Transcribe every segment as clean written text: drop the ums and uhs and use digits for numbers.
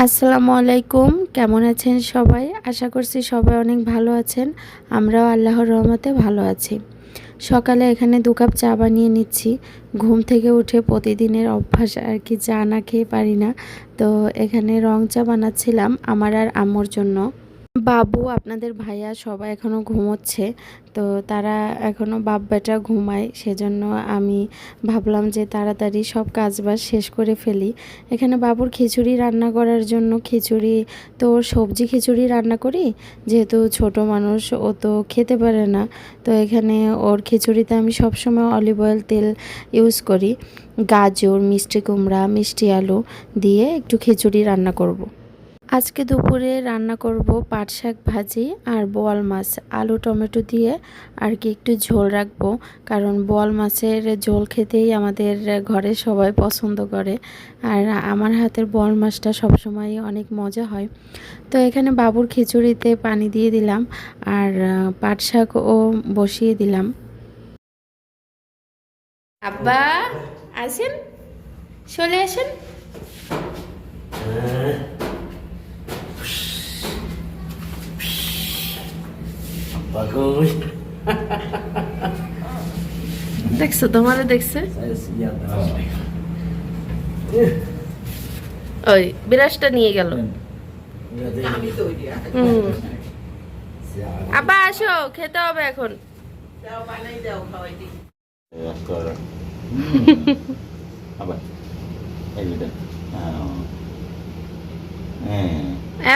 আসসালামু আলাইকুম। কেমন আছেন সবাই? আশা করছি সবাই অনেক ভালো আছেন। আমরাও আল্লাহর রহমতে ভালো আছি। সকালে এখানে 2 কাপ চা বানিয়ে নিচ্ছি। ঘুম থেকে উঠে প্রতিদিনের অভ্যাস আর কি, চা না খেয়ে পারি না। তো এখানে রং চা বানাচ্ছিলাম আমার আর আম্মুর জন্য। বাবু, আপনাদের ভাইয়া সবাই এখনও ঘুমোচ্ছে। তো তারা এখনও বাপ বেটা ঘুমায়, সেজন্য আমি ভাবলাম যে তাড়াতাড়ি সব কাজবাজ শেষ করে ফেলি। এখানে বাবুর খিচুড়ি রান্না করার জন্য খিচুড়ি, তো সবজি খিচুড়ি রান্না করি, যেহেতু ছোট মানুষ ও তো খেতে পারে না। তো এখানে ওর খিচুড়িতে আমি সবসময় অলিভ অয়েল তেল ইউজ করি। গাজর, মিষ্টি কুমড়া, মিষ্টি আলু দিয়ে একটু খিচুড়ি রান্না করব। আজকে দুপুরে রান্না করব পাট শাক ভাজি আর বোয়াল মাছ, আলু টমেটো দিয়ে আর কি একটু ঝোল রাখবো। কারণ বোয়াল মাছের ঝোল খেতেই আমাদের ঘরে সবাই পছন্দ করে। আর আমার হাতের বোয়াল মাছটা সবসময় অনেক মজা হয়। তো এখানে বাবুর খিচুড়িতে পানি দিয়ে দিলাম আর পাট শাকও বসিয়ে দিলাম। আব্বা আসেন, চলে আসেন। দেখছো, তোমারে দেখছে। ওই বিরাজটা নিয়ে গেল। আব্বা আসো, খেতে হবে এখন।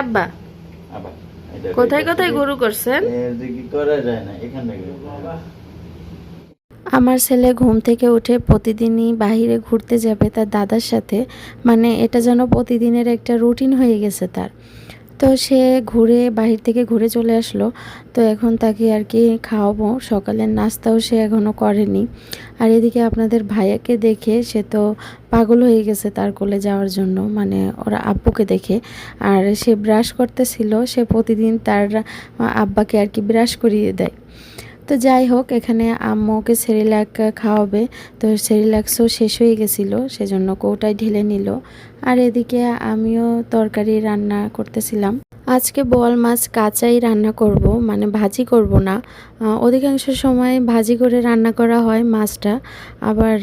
আব্বা কোথায় কোথায় গরু করছেন? আমার ছেলে ঘুম থেকে উঠে প্রতিদিনই বাহিরে ঘুরতে যাবে তার দাদার সাথে। মানে এটা যেন প্রতিদিনের একটা রুটিন হয়ে গেছে তার। তো সে বাহির থেকে ঘুরে চলে আসলো। তো এখন তাকে আর কি খাওয়াবো। সকালের নাস্তাও সে এখনও করেনি। আর এদিকে আপনাদের ভাইয়াকে দেখে সে তো পাগল হয়ে গেছে তার কোলে যাওয়ার জন্য, মানে ওরা আব্বুকে দেখে। আর সে ব্রাশ করতেছিল, সে প্রতিদিন তার আব্বাকে আর কি ব্রাশ করিয়ে দেয়। তো যাই হোক, এখানে আম্মু ওকে সেরিল্যাক খাওয়াবে। তো সেরিল্যাক্সও শেষ হয়ে গেছিলো, সেজন্য কৌটায় ঢেলে নিল। আর এদিকে আমিও তরকারি রান্না করতেছিলাম। আজকে বোয়াল মাছ কাঁচাই রান্না করব, মানে ভাজি করব না। অধিকাংশ সময় ভাজি করে রান্না করা হয় মাছটা, আবার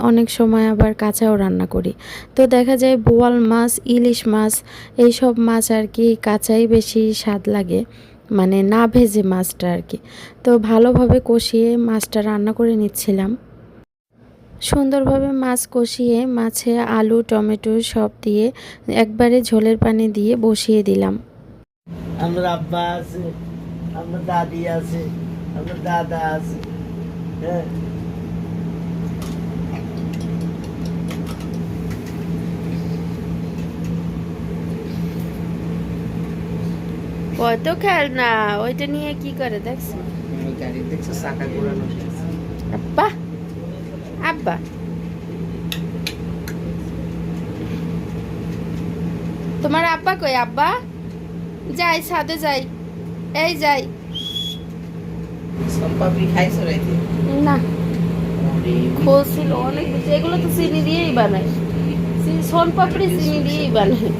অনেক সময় আবার কাঁচাও রান্না করি। তো দেখা যায় বোয়াল মাছ, ইলিশ মাছ, এইসব মাছ আর কি কাঁচাই বেশি স্বাদ লাগে, মানে না ভেজে মাছটা আর কি। তো ভালোভাবে কষিয়ে মাছটা রান্না করে নিচ্ছিলাম। সুন্দরভাবে মাছ কষিয়ে মাছে আলু টমেটো সব দিয়ে একবারে ঝোলের পানি দিয়ে বসিয়ে দিলাম। আমার আব্বা আছে, আমার দাদি আছে, আমার দাদা আছে। হ্যাঁ, কত খেলনা, ওইটা নিয়ে কি করে দেখছো? গাড়ি দেখছো চাকা ঘোরানো। আব্বা, আব্বা তোমার আব্বা কই? আব্বা যাই ছাদে যাই, এই যাই। সম্পাপড়ি খাইছো রাইতে? না, খোলছিল অনেক বেশি। এগুলো তো চিনি দিয়েই বানায়, সোন পাপড়ি চিনি দিয়েই বানায়।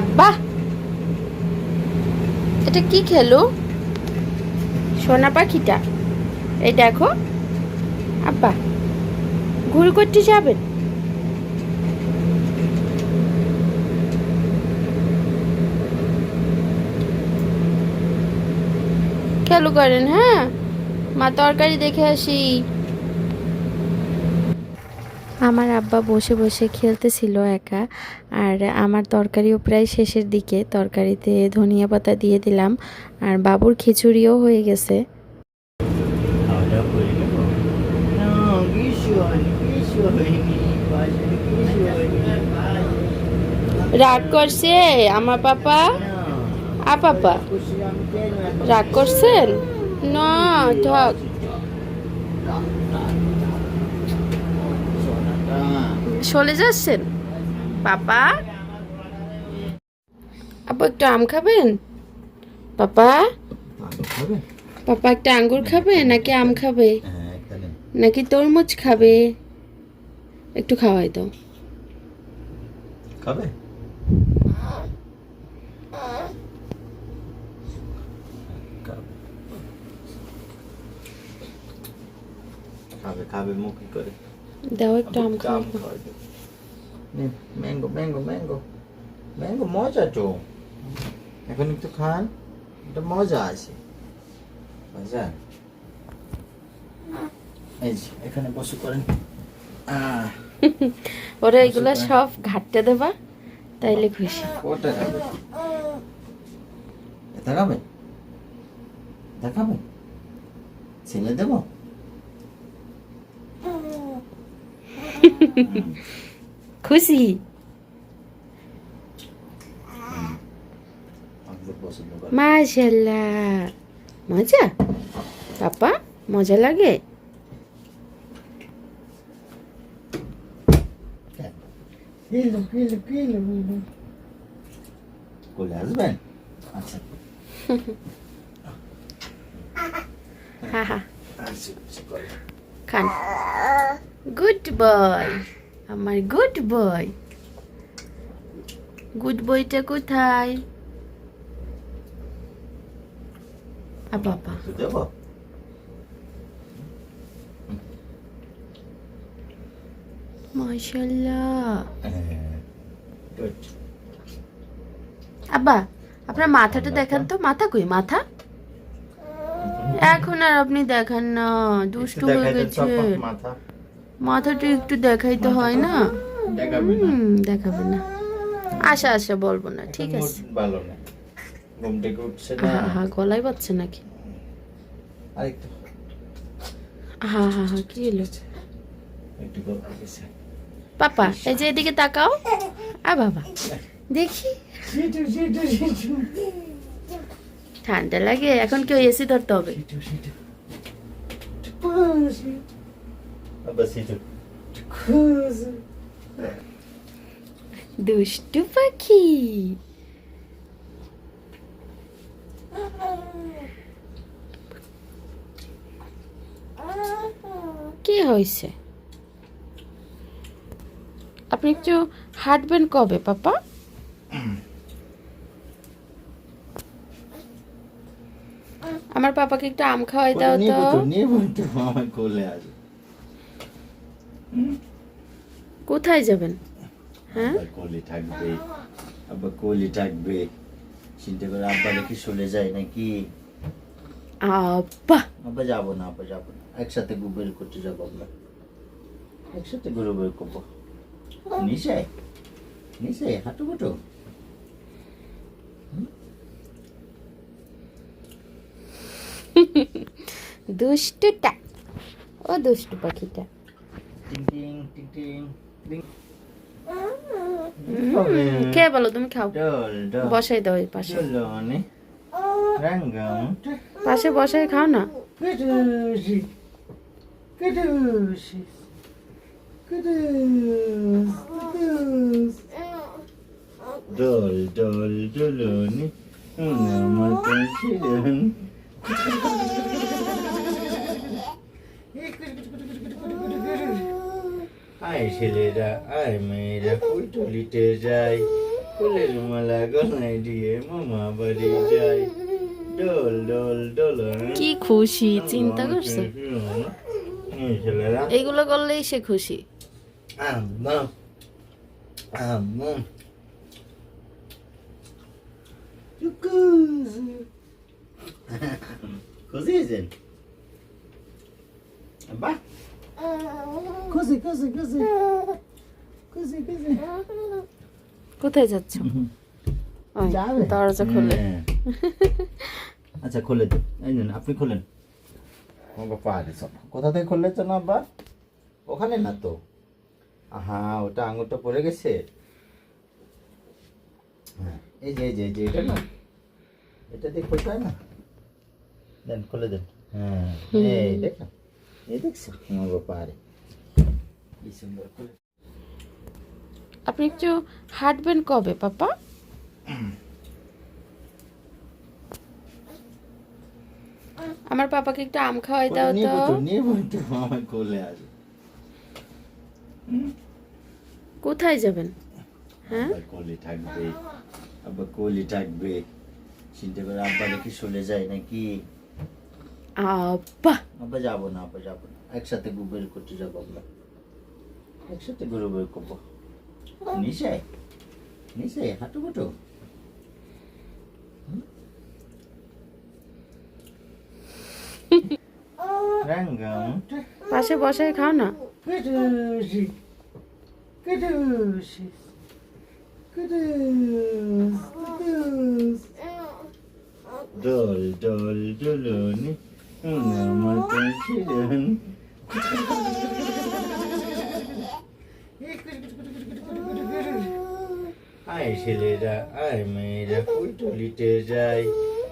আব্বা এটা কি খেলো? সোনা পাখিটা, এই দেখো। আব্বা ঘুরে করতে যাবেন? খেলো করেন, হ্যাঁ। মা তরকারি দেখে আসি। আমার আব্বা বসে বসে খেলতেছিল একা। আর আমার তরকারিও প্রায় শেষের দিকে, তরকারিতে ধনিয়া পাতা দিয়ে দিলাম। আর বাবুর খিচুড়িও হয়ে গেছে। রাগ করছে আমার পাপা? পাপা রাগ করছেন না? ঠক চলে যাচ্ছেন পাপা? আপু একটু আম খাবেন? পাপা, পাপা একটা আঙ্গুর খাবে নাকি আম খাবে নাকি তরমুজ খাবে? একটু খাওয়াই দাও। খাবে? খাবে খাবে মুখ কি করে? দাও একটু আম খাও। ম্যাঙ্গো ম্যাঙ্গো ম্যাঙ্গো ম্যাঙ্গো মজা তো, এখন একটু খান, এটা মজা আছে, মজা। এই যে এখানে বসে করেন। ওরা এগুলা সব ঘাটতে দেবা, তাইলে খুশি। ওটা খাবে, এটা খাবে, এটা খাবে, ছেলে দেব? খুশি? আমাদের পছন্দ করে। মাশাআল্লাহ, মজা পাপা, মজা লাগে? কোলে আসবেন? আচ্ছা হা হা, আচ্ছা আচ্ছা করে। খান। গুড বয়, আমার গুড বয়। গুড বয়টা কোথায়? বাবা, তো দেবো? মাশাআল্লাহ। গুড। আব্বা, আপনার মাথাটা দেখান তো, মাথা কই মাথা? এখন আর আপনি দেখান না, দুষ্টু হয়ে গেছে। মাথা মাথাটা একটু দেখাইতে হয় না? দেখাবে না? দেখাবে না। আশা আশা বলবো না, ঠিক এখন আছে। mood ভালো না, ঘুম থেকে উঠছে না। হা হা, গলায় বাজছে নাকি? আরেকটু হা হা হা, কি হলো? একটু গলা গেছে। পাপা, এই যে এদিকে তাকাও। বাবা, দেখি। ঠান্ডা লাগে, এখন কেউ এসি ধরতে হবে। আবার সিটু। দুষ্টু পাখি। কি হয়েছে? আপনি একটু হাঁটবেন কবে পাপা? আমার পাপাকে একটু আম খাওয়াই দাও তো। নিয়ে তো আমার কোলে আসবে। কোথায় যাবেন? হ্যাঁ, আব্বার কোলে থাকবে, আব্বা কোলে থাকবে, চিন্তা করে আব্বা দেখি চলে যায় নাকি? আব্বা, আব্বা যাবো না, আব্বা যাবো না, একসাথে বের করতে যাবো আমরা, একসাথে গরু বের করবো। নিচে নিচে হাঁটু গুটু। দুষ্টুটা, ও দুষ্টু পাখিটা। টিং টিং টিং টিং টিং। খেয়ে বলো, তুমি খাও। ডল ডল বসাই দাও এই পাশে, ডলনে রঙ্গম পাশে বসাই খাও না। কুটুসি কুটুসি কুটুস কুটুস। ডল ডল ডলনে নামাতে ছিলেন। আয় ছেলেরা, আয় মেয়েরা, কুলটুলিতে যাই, ফুলের মালা গলায় দিয়ে মামা বাড়ি যাই। Doll doll doll. কি খুশি, চিন্তা করছো? ছেলেরা এইগুলো করলেই সে খুশি। আম্মা আম্মা খুশি হয়েছেন? বাহ, খুশি খুশি খুশি খুশি খুশি। কোথায় যাচ্ছ? ওই, যাবে? দরজা খুলে। হ্যাঁ। আচ্ছা খুলে দেন, এই নিন আপনি খুলেন। বাবা সব কোথা থেকে খুললে তো না আব্বা? ওখানে না তো। হ্যাঁ, ওটা আঙুরটা পড়ে গেছে। হ্যাঁ, এই যে এই যে এই যে এটা না, এটা দিয়ে খুলতে হয় না। দেন খুলে দেন। হ্যাঁ, এই দেখো, এই দেখছো আমার বাবা আরে কি সুন্দর করে। আপনি একটু হাঁটবেন কবে পাপা? আমার পাপাকে একটু আম খাওয়াই দাও তো। নিয়ে তো আমার কোলে আসবে। কোথায় যাবেন? হ্যাঁ আব্বা কোলে থাকবে, আব্বা কোলে থাকবে। চিন্তা করে আব্বা দেখি চলে যায় নাকি? আব্বা আব্বা যাবো না, আব্বা যাবো না, একসাথে বের করতে যাবো আমরা, একসাথে গরু বের করবো। নিচে নিচে হাঁটু হাঁটু। রাঙ্গাম পাশে বসায় খাও না। কুটুসি কুটুসি কুটুস কুটুস ডল ডল ডলনি আমার ছিলেন। আয় ছেলেরা, আয় মেয়েরা, কুটুলিতে যাই,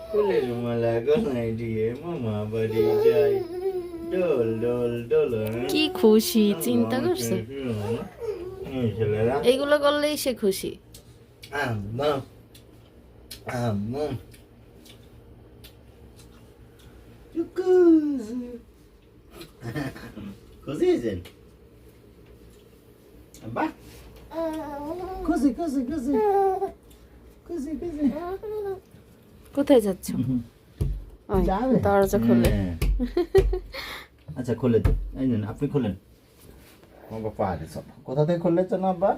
ফুলের মালা গলায় দিয়ে মামা বাড়ি যাই। Doll doll doll. কি খুশি, চিন্তা করছো? ছেলেরা এইগুলো করলেই সে খুশি। আম্মা আম্মা খুশি হয়েছেন আব্বা? খুশি খুশি খুশি খুশি খুশি। কোথায় যাচ্ছ? ওই, যাবে? দরজা খুলে। হ্যাঁ। আচ্ছা খুলে দেন, এই নিন আপনি খুলেন। ও বাবা আরে সব কোথা থেকে খুললেছেন আব্বা?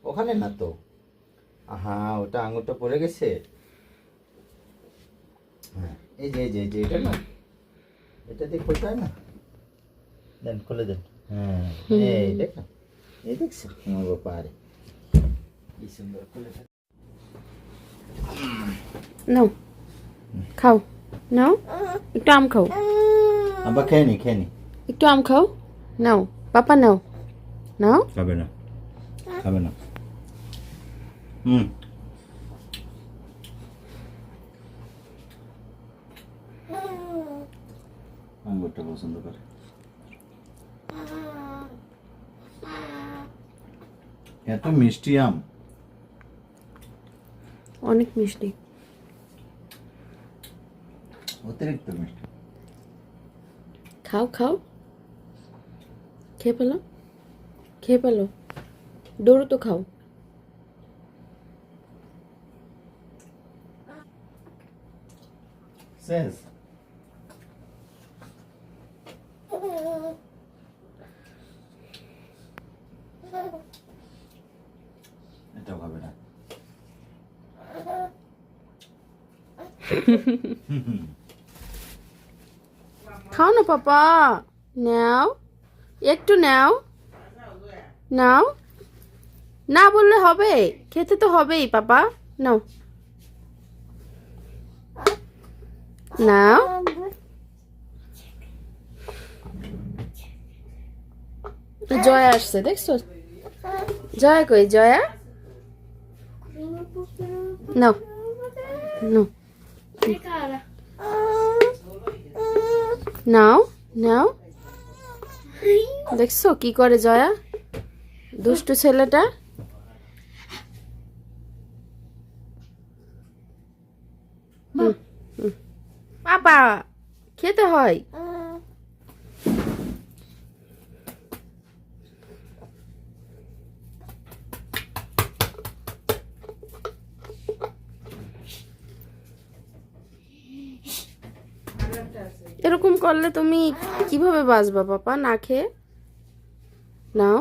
ওখানে না তো। হ্যাঁ ওটা আঙুরটা পড়ে গেছে। হ্যাঁ এই যে এটা না, এটা দিয়ে খুলতে হয় না। দেন খুলে দেন। হ্যাঁ এই দেখো, এই দেখছো আমার বাবা আরে কি সুন্দর খুলে দেন। নাও খাও, নাও একটু আম খাও, আব্বা খেয়ে নি খেয়ে নি। একটু আম খাও, নাও পাপা নাও, নাও। খাবে না, খাবে না। হুম আঙ্গুরটা পছন্দ করে। এত মিষ্টি আম, অনেক মিষ্টি। অতিরিক্ত মিষ্টি। খাও খাও, খেয়ে পেলো, খেয়ে পেলো, ডোরো তো খাও। শেষ। এটাও খাবে না। খাও না পাপা, নাও একটু নাও, নাও না বললে হবে, খেতে তো হবেই পাপা, নাও নাও। জয়া আসছে দেখছো? জয়া কই জয়া? নাও নাও নাও নাও। দেখছো কি করে জয়া, দুষ্টু ছেলেটা। পাপা খেতে হয়। এরকম করলে তুমি কিভাবে বাঁচবা পাপা না খেয়ে? নাও।